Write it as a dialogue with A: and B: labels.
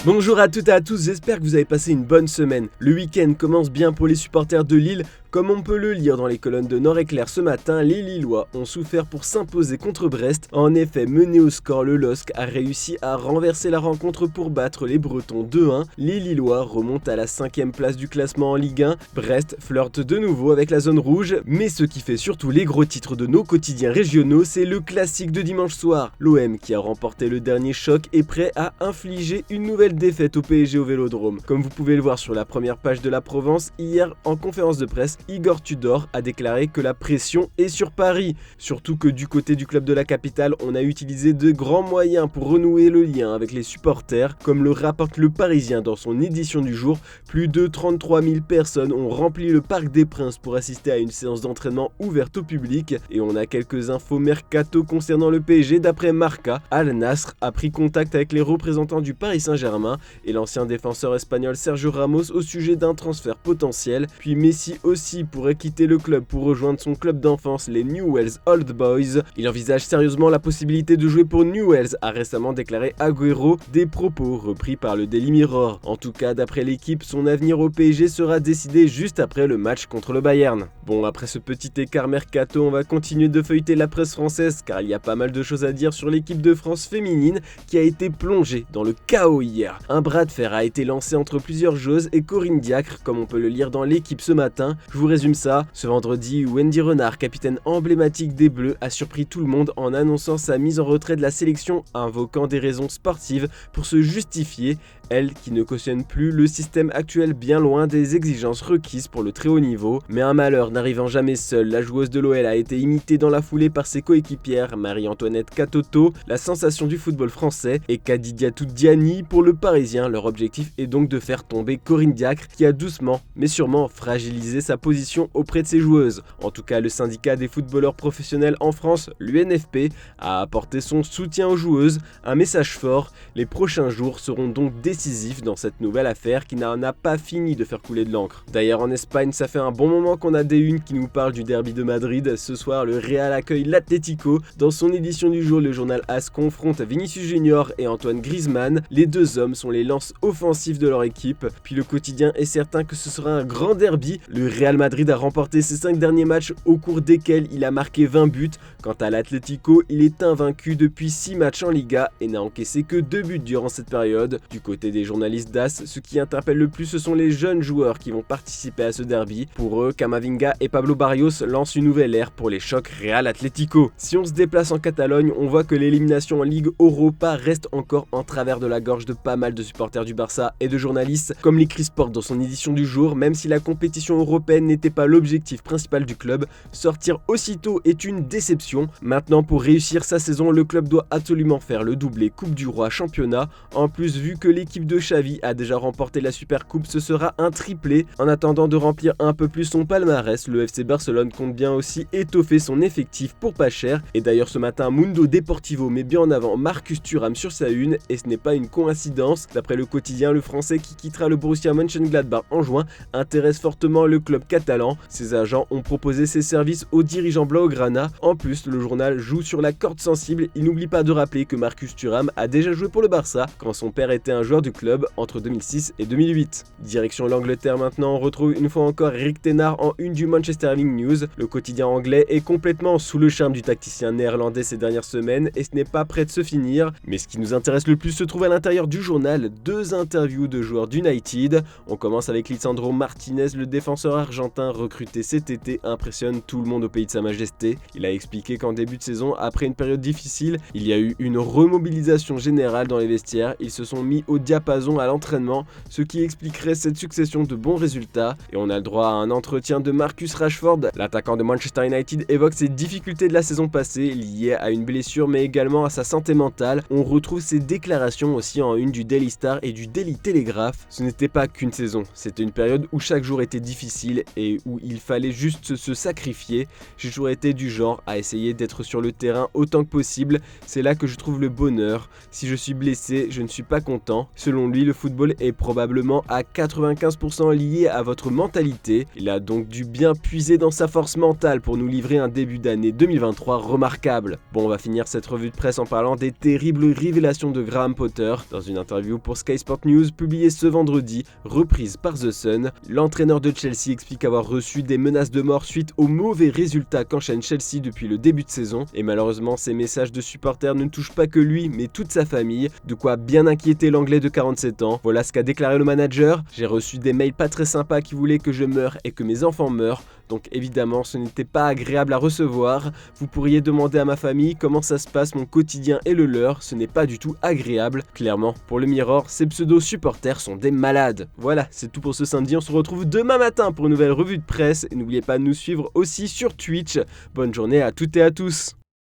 A: Bonjour à toutes et à tous, j'espère que vous avez passé une bonne semaine. Le week-end commence bien pour les supporters de Lille. Comme on peut le lire dans les colonnes de Nord-Éclair ce matin, les Lillois ont souffert pour s'imposer contre Brest. En effet, mené au score, le LOSC a réussi à renverser la rencontre pour battre les Bretons 2-1. Les Lillois remontent à la 5e place du classement en Ligue 1. Brest flirte de nouveau avec la zone rouge. Mais ce qui fait surtout les gros titres de nos quotidiens régionaux, c'est le classique de dimanche soir. L'OM qui a remporté le dernier choc est prêt à infliger une nouvelle défaite au PSG au Vélodrome. Comme vous pouvez le voir sur la première page de la Provence, hier en conférence de presse, Igor Tudor a déclaré que la pression est sur Paris. Surtout que du côté du club de la capitale, on a utilisé de grands moyens pour renouer le lien avec les supporters. Comme le rapporte le Parisien dans son édition du jour, plus de 33 000 personnes ont rempli le Parc des Princes pour assister à une séance d'entraînement ouverte au public. Et on a quelques infos mercato concernant le PSG. D'après Marca, Al Nassr a pris contact avec les représentants du Paris Saint-Germain et l'ancien défenseur espagnol Sergio Ramos au sujet d'un transfert potentiel. Puis Messi aussi pourrait quitter le club pour rejoindre son club d'enfance, les Newell's Old Boys. Il envisage sérieusement la possibilité de jouer pour Newell's, a récemment déclaré Agüero, des propos repris par le Daily Mirror. En tout cas, d'après l'équipe, son avenir au PSG sera décidé juste après le match contre le Bayern. Bon, après ce petit écart mercato, on va continuer de feuilleter la presse française car il y a pas mal de choses à dire sur l'équipe de France féminine qui a été plongée dans le chaos hier. Un bras de fer a été lancé entre plusieurs joueuses et Corinne Diacre, comme on peut le lire dans l'équipe ce matin. Je vous résume ça. Ce vendredi, Wendy Renard, capitaine emblématique des Bleus, a surpris tout le monde en annonçant sa mise en retrait de la sélection, invoquant des raisons sportives pour se justifier. Elle qui ne cautionne plus le système actuel, bien loin des exigences requises pour le très haut niveau. Mais un malheur n'arrivant jamais seul, la joueuse de l'OL a été imitée dans la foulée par ses coéquipières Marie-Antoinette Katoto, la sensation du football français, et Kadidiatou Diani pour le Parisien. Leur objectif est donc de faire tomber Corinne Diacre qui a doucement mais sûrement fragilisé sa position auprès de ses joueuses. En tout cas, le syndicat des footballeurs professionnels en France, l'UNFP, a apporté son soutien aux joueuses. Un message fort, les prochains jours seront donc décisifs dans cette nouvelle affaire qui n'en a pas fini de faire couler de l'encre. D'ailleurs en Espagne, ça fait un bon moment qu'on a des unes qui nous parlent du derby de Madrid. Ce soir, le Real accueille l'Atlético. Dans son édition du jour, le journal AS confronte Vinicius Junior et Antoine Griezmann. Les deux hommes sont les lances offensives de leur équipe. Puis le quotidien est certain que ce sera un grand derby. Le Real Madrid a remporté ses 5 derniers matchs au cours desquels il a marqué 20 buts. Quant à l'Atlético, il est invaincu depuis 6 matchs en Liga et n'a encaissé que 2 buts durant cette période. Du côté des journalistes d'AS, ce qui interpelle le plus, ce sont les jeunes joueurs qui vont participer à ce derby. Pour eux, Camavinga et Pablo Barrios lancent une nouvelle ère pour les chocs Real Atlético. Si on se déplace en Catalogne, on voit que l'élimination en Ligue Europa reste encore en travers de la gorge de pas mal de supporters du Barça et de journalistes, comme l'écrit Sport dans son édition du jour. Même si la compétition européenne n'était pas l'objectif principal du club, sortir aussitôt est une déception. Maintenant, pour réussir sa saison, le club doit absolument faire le doublé Coupe du Roi Championnat. En plus, vu que l'équipe de Xavi a déjà remporté la Super Coupe, ce sera un triplé. En attendant de remplir un peu plus son palmarès, le FC Barcelone compte bien aussi étoffer son effectif pour pas cher. Et d'ailleurs ce matin, Mundo Deportivo met bien en avant Marcus Thuram sur sa une, et ce n'est pas une coïncidence. D'après le quotidien, le Français qui quittera le Borussia Mönchengladbach en juin intéresse fortement le club catalan. Ses agents ont proposé ses services aux dirigeants blaugrana. En plus, le journal joue sur la corde sensible. Il n'oublie pas de rappeler que Marcus Thuram a déjà joué pour le Barça quand son père était un joueur du club entre 2006 et 2008. Direction l'Angleterre maintenant, on retrouve une fois encore Eric Tenard en une du Manchester Evening News. Le quotidien anglais est complètement sous le charme du tacticien néerlandais ces dernières semaines et ce n'est pas prêt de se finir. Mais ce qui nous intéresse le plus se trouve à l'intérieur du journal, 2 interviews de joueurs d'United. On commence avec Lisandro Martinez, le défenseur argentin recruté cet été impressionne tout le monde au pays de sa majesté. Il a expliqué qu'en début de saison, après une période difficile, il y a eu une remobilisation générale dans les vestiaires. Ils se sont mis au diapason à l'entraînement, ce qui expliquerait cette succession de bons résultats. Et on a le droit à un entretien de Marcus Rashford. L'attaquant de Manchester United évoque ses difficultés de la saison passée liées à une blessure mais également à sa santé mentale. On retrouve ses déclarations aussi en une du Daily Star et du Daily Telegraph. Ce n'était pas qu'une saison, c'était une période où chaque jour était difficile et où il fallait juste se sacrifier. J'ai toujours été du genre à essayer d'être sur le terrain autant que possible, c'est là que je trouve le bonheur. Si je suis blessé, je ne suis pas content. Selon lui, le football est probablement à 95% lié à votre mentalité. Il a donc dû bien puiser dans sa force mentale pour nous livrer un début d'année 2023 remarquable. Bon, on va finir cette revue de presse en parlant des terribles révélations de Graham Potter. Dans une interview pour Sky Sport News publiée ce vendredi, reprise par The Sun, l'entraîneur de Chelsea explique avoir reçu des menaces de mort suite aux mauvais résultats qu'enchaîne Chelsea depuis le début de saison. Et malheureusement, ces messages de supporters ne touchent pas que lui, mais toute sa famille. De quoi bien inquiéter l'anglais de 47 ans. Voilà ce qu'a déclaré le manager. J'ai reçu des mails pas très sympas qui voulaient que je meure et que mes enfants meurent. Donc évidemment, ce n'était pas agréable à recevoir. Vous pourriez demander à ma famille comment ça se passe mon quotidien et le leur, ce n'est pas du tout agréable. Clairement, pour le Mirror, ces pseudo-supporters sont des malades. Voilà, c'est tout pour ce samedi, on se retrouve demain matin pour une nouvelle revue de presse. Et n'oubliez pas de nous suivre aussi sur Twitch. Bonne journée à toutes et à tous.